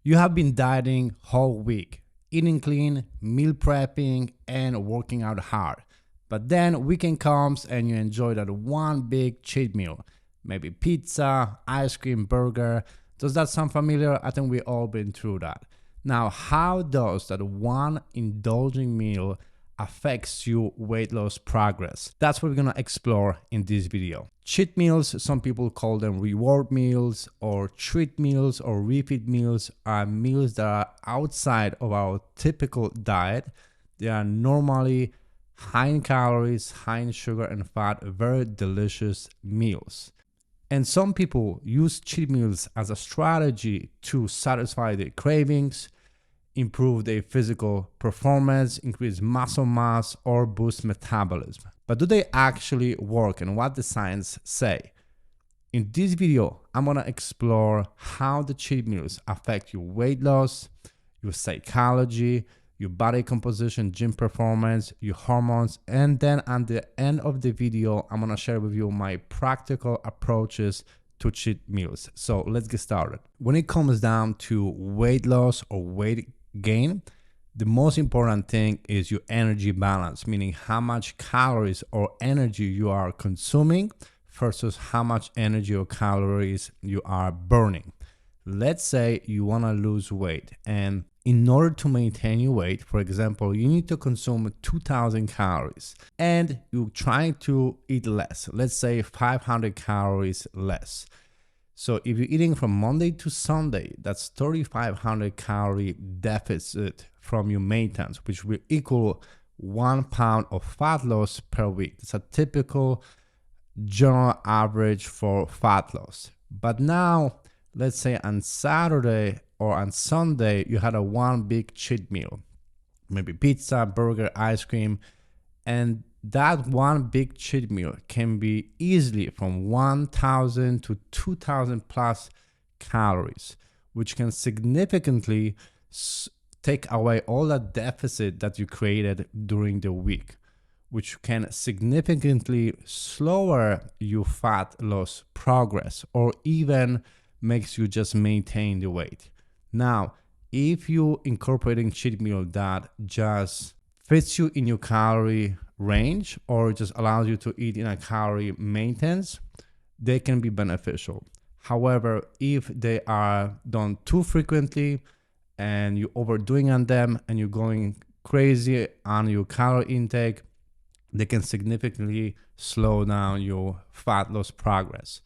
You have been dieting whole week, eating clean, meal prepping, and working out hard. But then weekend comes and you enjoy that one big cheat meal. Maybe pizza, ice cream, burger. Does that sound familiar? I think we all been through that. Now, how does that one indulging meal affects your weight loss progress? That's what we're gonna explore in this video. Cheat meals, some people call them reward meals or treat meals or refeed meals, are meals that are outside of our typical diet. They are normally high in calories, high in sugar and fat, very delicious meals. And some people use cheat meals as a strategy to satisfy their cravings, improve their physical performance, increase muscle mass, or boost metabolism. But do they actually work, and what the science say? In this video, I'm gonna explore how the cheat meals affect your weight loss, your psychology, your body composition, gym performance, your hormones, and then at the end of the video, I'm gonna share with you my practical approaches to cheat meals. So let's get started. When it comes down to weight loss or weight gain, the most important thing is your energy balance, meaning how much calories or energy you are consuming versus how much energy or calories you are burning. Let's say you want to lose weight, and in order to maintain your weight, for example, you need to consume 2,000 calories and you're trying to eat less, let's say 500 calories less. So if you're eating from Monday to Sunday, that's 3,500 calorie deficit from your maintenance, which will equal 1 pound of fat loss per week. It's a typical general average for fat loss. But now, let's say on Saturday or on Sunday, you had a one big cheat meal, maybe pizza, burger, ice cream, and that one big cheat meal can be easily from 1,000 to 2,000 plus calories, which can significantly take away all that deficit that you created during the week, which can significantly slower your fat loss progress or even makes you just maintain the weight. Now, if you incorporating cheat meal that just fits you in your calorie range or just allows you to eat in a calorie maintenance, they can be beneficial. However, if they are done too frequently and you're overdoing on them and you're going crazy on your calorie intake, they can significantly slow down your fat loss progress.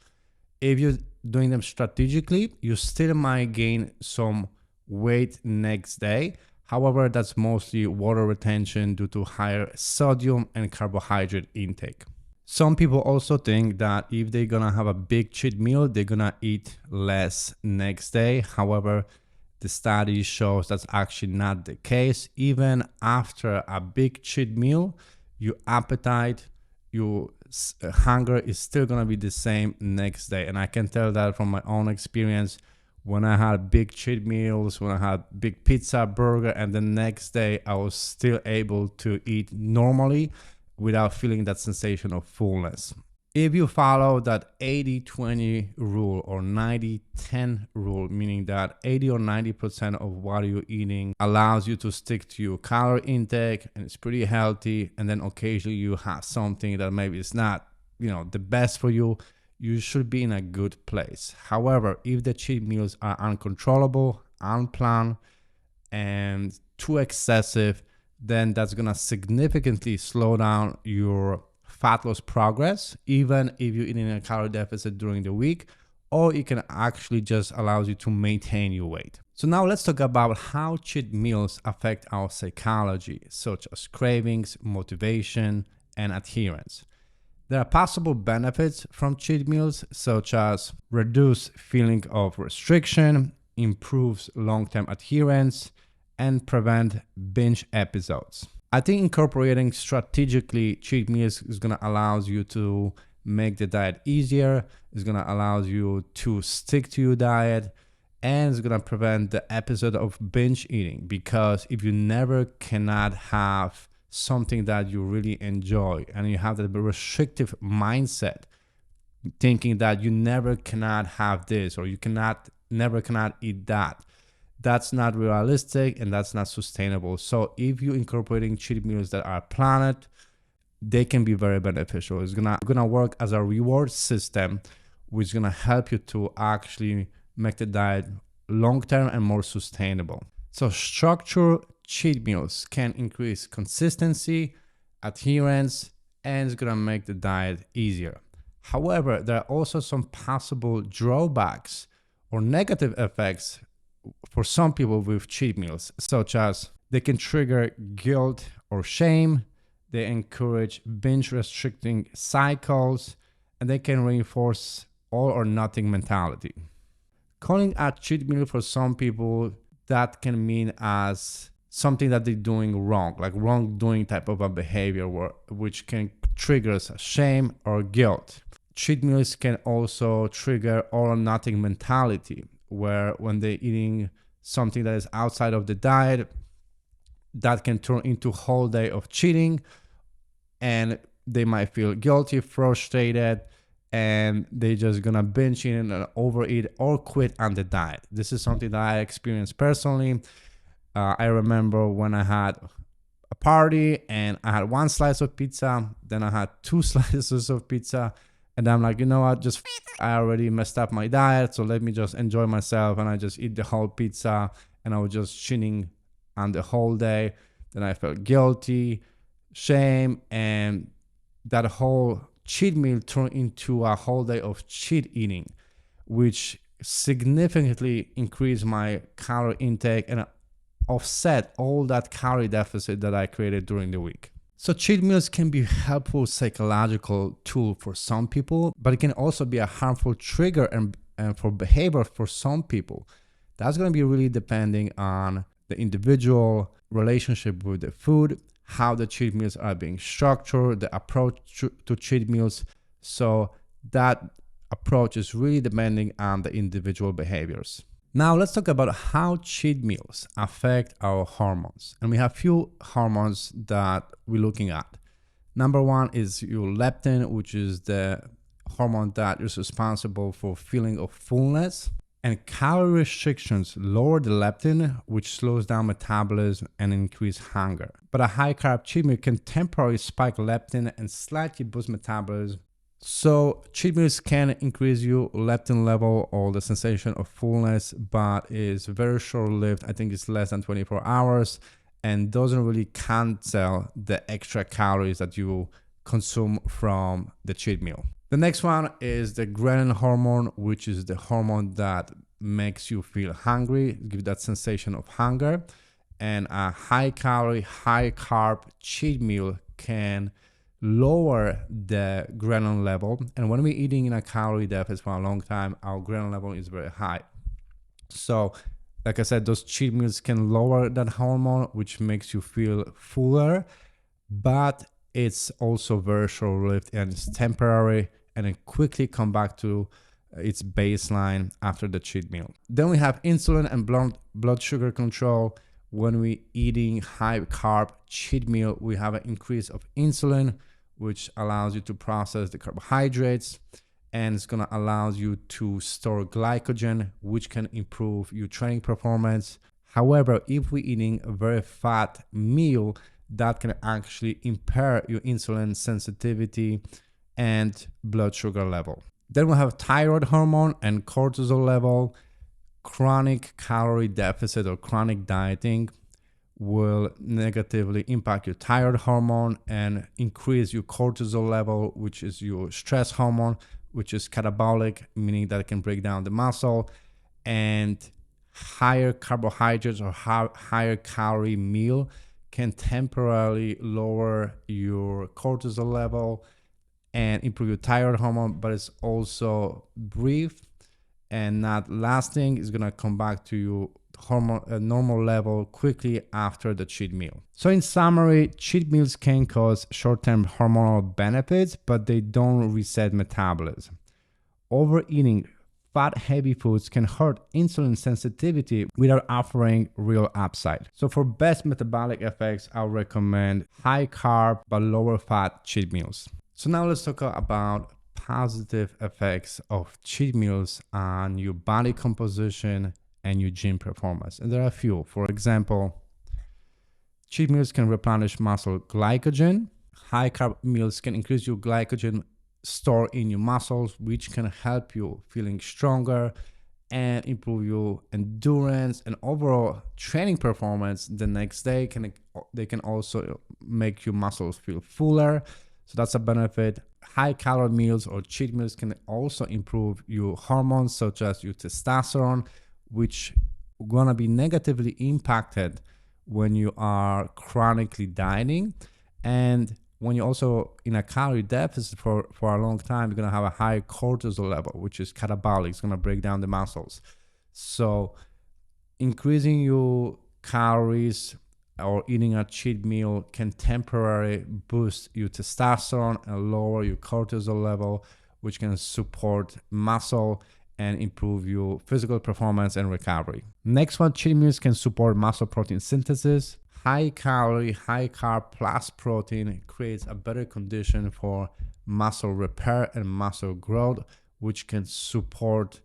If you're doing them strategically, you still might gain some weight next day. However, that's mostly water retention due to higher sodium and carbohydrate intake. Some people also think that if they're gonna have a big cheat meal, they're gonna eat less next day. However, the study shows that's actually not the case. Even after a big cheat meal, your appetite, your hunger is still gonna be the same next day. And I can tell that from my own experience. When I had big cheat meals, when I had big pizza, burger, and the next day I was still able to eat normally without feeling that sensation of fullness. If you follow that 80-20 rule or 90-10 rule, meaning that 80 or 90% of what you're eating allows you to stick to your calorie intake and it's pretty healthy, and then occasionally you have something that maybe is not, the best for you, you should be in a good place. However, if the cheat meals are uncontrollable, unplanned, and too excessive, then that's gonna significantly slow down your fat loss progress, even if you're eating a calorie deficit during the week, or it can actually just allows you to maintain your weight. So now let's talk about how cheat meals affect our psychology, such as cravings, motivation, and adherence. There are possible benefits from cheat meals, such as reduced feeling of restriction, improves long-term adherence, and prevent binge episodes. I think incorporating strategically cheat meals is going to allow you to make the diet easier, it's going to allow you to stick to your diet, and it's going to prevent the episode of binge eating, because if you never cannot have something that you really enjoy and you have that restrictive mindset, thinking that you never cannot have this or you never cannot eat that, That's not realistic and that's not sustainable. So if you're incorporating cheat meals that are planned, they can be very beneficial. It's gonna work as a reward system, which is gonna help you to actually make the diet long-term and more sustainable. So structured cheat meals can increase consistency, adherence, and it's gonna make the diet easier. However, there are also some possible drawbacks or negative effects for some people with cheat meals, such as they can trigger guilt or shame, they encourage binge restricting cycles, and they can reinforce all or nothing mentality. Calling a cheat meal for some people, that can mean as something that they're doing wrong, like wrongdoing type of a behavior, which can trigger shame or guilt. Cheat meals can also trigger all or nothing mentality, where when they're eating something that is outside of the diet, that can turn into a whole day of cheating, and they might feel guilty, frustrated, and they're just gonna binge eat and overeat or quit on the diet. This is something that I experienced personally. I remember when I had a party and I had one slice of pizza, then I had two slices of pizza, and I'm like, you know what, I already messed up my diet, so let me just enjoy myself, and I just eat the whole pizza, and I was just cheating on the whole day. Then I felt guilty, shame, and that whole cheat meal turned into a whole day of cheat eating, which significantly increased my calorie intake and offset all that calorie deficit that I created during the week. So cheat meals can be a helpful psychological tool for some people, but it can also be a harmful trigger and for behavior for some people. That's going to be really depending on the individual relationship with the food, how the cheat meals are being structured, the approach to cheat meals. So that approach is really depending on the individual behaviors. Now let's talk about how cheat meals affect our hormones. And we have few hormones that we're looking at. Number one is your leptin, which is the hormone that is responsible for feeling of fullness. And calorie restrictions lower the leptin, which slows down metabolism and increase hunger. But a high carb cheat meal can temporarily spike leptin and slightly boost metabolism. So cheat meals can increase your leptin level or the sensation of fullness, but is very short-lived. I think it's less than 24 hours and doesn't really cancel the extra calories that you consume from the cheat meal. The next one is the ghrelin hormone, which is the hormone that makes you feel hungry, give that sensation of hunger. And a high calorie, high carb cheat meal can lower the ghrelin level. And when we're eating in a calorie deficit for a long time, our ghrelin level is very high. So like I said, those cheat meals can lower that hormone, which makes you feel fuller, but it's also very short-lived and it's temporary, and it quickly come back to its baseline after the cheat meal. Then we have insulin and blood sugar control. When we're eating high carb cheat meal, we have an increase of insulin, which allows you to process the carbohydrates, and it's gonna allow you to store glycogen, which can improve your training performance. However, if we're eating a very fat meal, that can actually impair your insulin sensitivity and blood sugar level. Then we have thyroid hormone and cortisol level. Chronic calorie deficit or chronic dieting will negatively impact your thyroid hormone and increase your cortisol level, which is your stress hormone, which is catabolic, meaning that it can break down the muscle. And higher carbohydrates or higher calorie meal can temporarily lower your cortisol level and improve your thyroid hormone, but it's also brief and not lasting. It's gonna come back to your hormone normal level quickly after the cheat meal. So in summary, cheat meals can cause short-term hormonal benefits, but they don't reset metabolism. Overeating fat-heavy foods can hurt insulin sensitivity without offering real upside. So for best metabolic effects, I'll recommend high carb but lower fat cheat meals. So now let's talk about positive effects of cheat meals on your body composition and your gym performance. And there are a few. For example, cheat meals can replenish muscle glycogen. High carb meals can increase your glycogen store in your muscles, which can help you feeling stronger and improve your endurance and overall training performance the next day. They can also make your muscles feel fuller, so that's a benefit. High calorie meals or cheat meals can also improve your hormones such as your testosterone, which gonna be negatively impacted when you are chronically dieting. And when you're also in a calorie deficit for a long time, you're going to have a high cortisol level, which is catabolic. It's going to break down the muscles. So increasing your calories or eating a cheat meal can temporarily boost your testosterone and lower your cortisol level, which can support muscle and improve your physical performance and recovery. Next one, cheat meals can support muscle protein synthesis. High calorie, high carb plus protein creates a better condition for muscle repair and muscle growth, which can support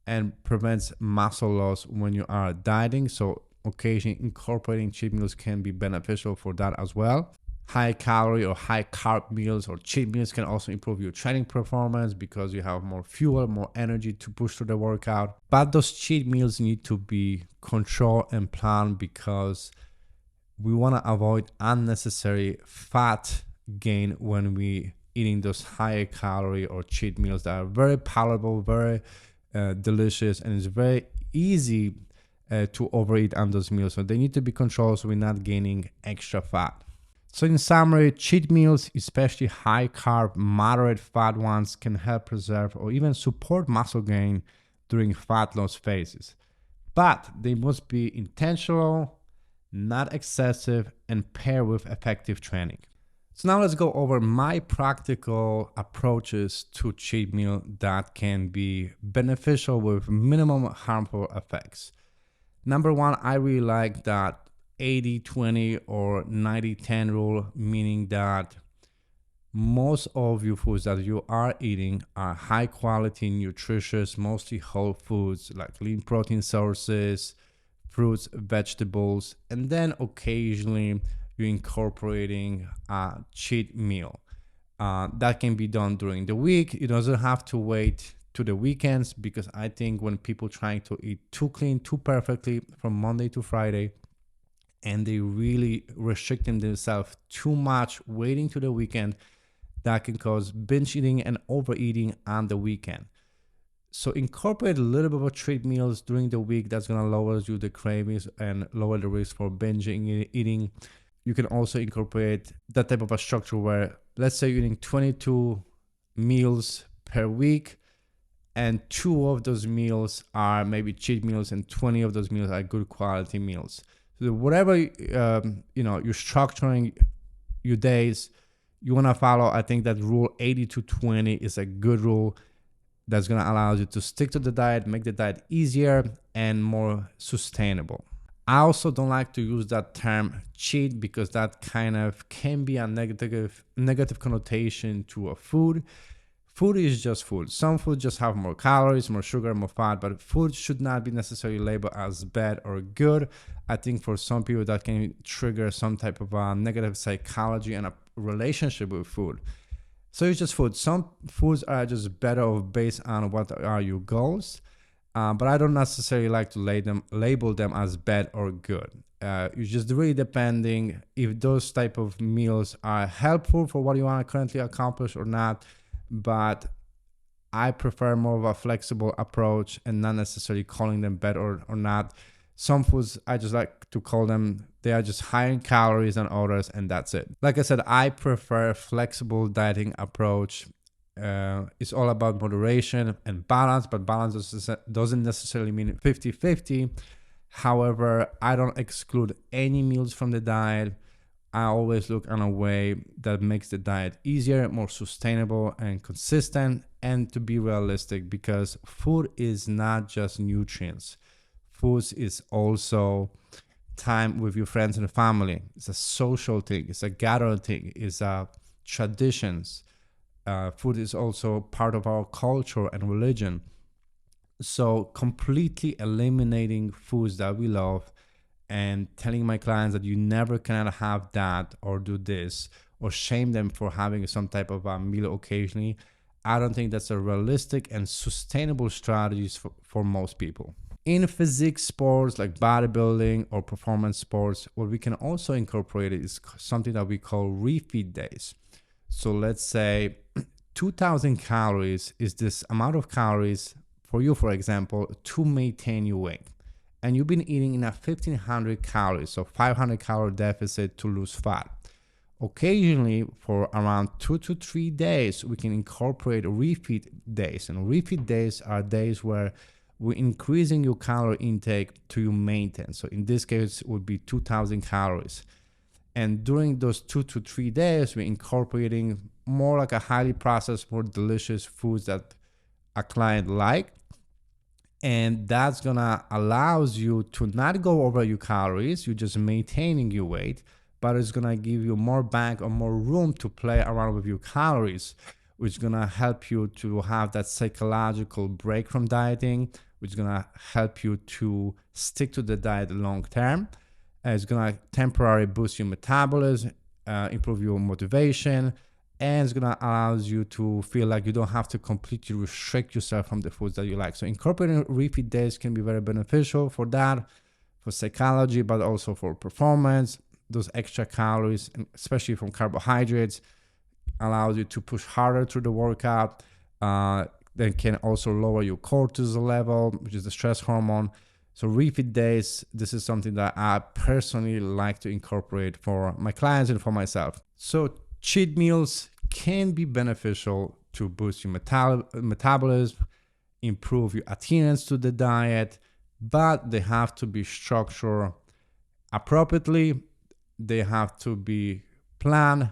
and prevents muscle loss when you are dieting. So occasionally incorporating cheat meals can be beneficial for that as well. High calorie or high carb meals or cheat meals can also improve your training performance because you have more fuel, more energy to push through the workout. But those cheat meals need to be controlled and planned because we want to avoid unnecessary fat gain when we eating those high calorie or cheat meals that are very palatable, very delicious, and it's very easy to overeat on those meals. So they need to be controlled so we're not gaining extra fat. So in summary, cheat meals, especially high carb, moderate fat ones, can help preserve or even support muscle gain during fat loss phases. But they must be intentional, not excessive, and pair with effective training. So now let's go over my practical approaches to cheat meal that can be beneficial with minimum harmful effects. Number one, I really like that 80-20 or 90-10 rule, meaning that most of your foods that you are eating are high quality, nutritious, mostly whole foods like lean protein sources, fruits, vegetables, and then occasionally you're incorporating a cheat meal. That can be done during the week. It doesn't have to wait to the weekends because I think when people trying to eat too clean, too perfectly from Monday to Friday, and they really restricting themselves too much, waiting to the weekend, that can cause binge eating and overeating on the weekend. So incorporate a little bit of treat meals during the week. That's going to lower you the cravings and lower the risk for binge eating. You can also incorporate that type of a structure where, let's say you're eating 22 meals per week, and 2 of those meals are maybe cheat meals and 20 of those meals are good quality meals. So whatever you're structuring your days, you want to follow. I think that rule 80-20 is a good rule that's going to allow you to stick to the diet, make the diet easier and more sustainable. I also don't like to use that term cheat because that kind of can be a negative connotation to a food. Food is just food. Some food just have more calories, more sugar, more fat, but food should not be necessarily labeled as bad or good. I think for some people that can trigger some type of negative psychology and a relationship with food. So it's just food. Some foods are just better off based on what are your goals, but I don't necessarily like to label them as bad or good. It's just really depending if those type of meals are helpful for what you want to currently accomplish or not. But I prefer more of a flexible approach and not necessarily calling them bad or not. Some foods I just like to call them, they are just higher in calories than others, and that's it. Like I said, I prefer a flexible dieting approach. It's all about moderation and balance, but balance doesn't necessarily mean 50-50. However, I don't exclude any meals from the diet. I always look on a way that makes the diet easier, more sustainable and consistent, and to be realistic, because food is not just nutrients. Food is also time with your friends and family. It's a social thing. It's a gathering thing. It's a traditions. Food is also part of our culture and religion. So completely eliminating foods that we love and telling my clients that you never cannot have that or do this or shame them for having some type of a meal occasionally, I don't think that's a realistic and sustainable strategy for most people. In physique sports like bodybuilding or performance sports, what we can also incorporate is something that we call refeed days. So let's say 2000 calories is this amount of calories for you, for example, to maintain your weight. And you've been eating in a 1500 calories, so 500 calorie deficit to lose fat. Occasionally, for around 2 to 3 days, we can incorporate refeed days. And refeed days are days where we're increasing your calorie intake to your maintenance. So in this case, it would be 2000 calories. And during those 2 to 3 days, we're incorporating more like a highly processed, more delicious foods that a client like. And that's gonna allows you to not go over your calories, you're just maintaining your weight, but it's gonna give you more bank or more room to play around with your calories, which is gonna help you to have that psychological break from dieting, which is gonna help you to stick to the diet long term. It's gonna temporarily boost your metabolism, improve your motivation, and it's gonna allow you to feel like you don't have to completely restrict yourself from the foods that you like. So incorporating refeed days can be very beneficial for that, for psychology, but also for performance. Those extra calories, especially from carbohydrates, allows you to push harder through the workout. Then can also lower your cortisol level, which is the stress hormone. So refeed days, this is something that I personally like to incorporate for my clients and for myself. So cheat meals can be beneficial to boost your metabolism, improve your adherence to the diet, but they have to be structured appropriately. They have to be planned,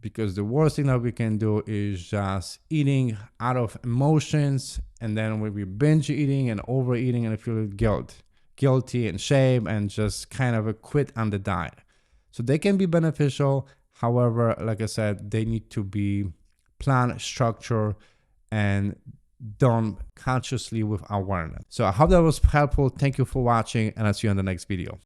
because the worst thing that we can do is just eating out of emotions, and then when we binge eating and overeating and feel guilty and shame and just kind of quit on the diet. So they can be beneficial. However, like I said, they need to be planned, structured, and done consciously with awareness. So I hope that was helpful. Thank you for watching, and I'll see you in the next video.